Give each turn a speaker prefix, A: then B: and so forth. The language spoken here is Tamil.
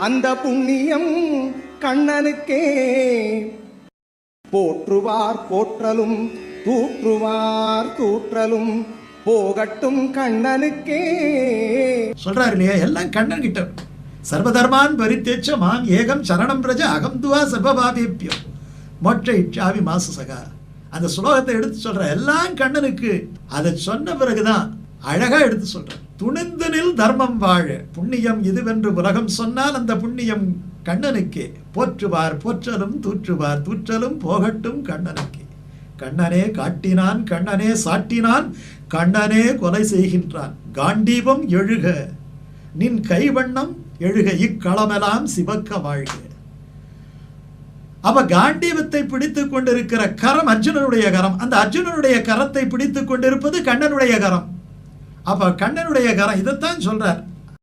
A: அந்த புண்ணியம் கண்ணனுக்கே. போற்றுவார் போற்றலும் தூற்றுவார் தூற்றலும் போகட்டும் கண்ணனுக்கே.
B: சொல்றாரு இல்லையா, எல்லாம் கண்ணன் கிட்ட. சர்வதர்மான் பரித்தேச்ச மாம் ஏகம் சரணம் பிரஜ அகம் துவா சர்வபாவேப்யம் மொற்ற இச்சாவி மாசசகா. அந்த ஸ்லோகத்தை எடுத்து சொல்ற எல்லாம் கண்ணனுக்கு. அதை சொன்ன பிறகுதான் அழகா எடுத்து சொல்ற. துணிந்தனில் தர்மம் வாழ புண்ணியம் இதுவென்று உலகம் சொன்னால் அந்த புண்ணியம் கண்ணனுக்கே. போற்றுவார் போற்றலும் தூற்றுவார் தூற்றலும் போகட்டும் கண்ணனுக்கே. கண்ணனே காட்டினான் கண்ணனே சாட்டினான் கண்ணனே கொலை செய்கின்றான். காண்டீபம் எழுக நின் கைவண்ணம் எழுக இக்களமெல்லாம் சிவக்க வாழ்க. அப்ப காண்டீபத்தை பிடித்துக் கொண்டிருக்கிற கரம் அர்ஜுனனுடைய கரம். அந்த அர்ஜுனனுடைய கரத்தை பிடித்துக் கொண்டிருப்பது கண்ணனுடைய கரம். அப்ப கண்ணனுடைய கரம். இதைத்தான் சொல்றார்.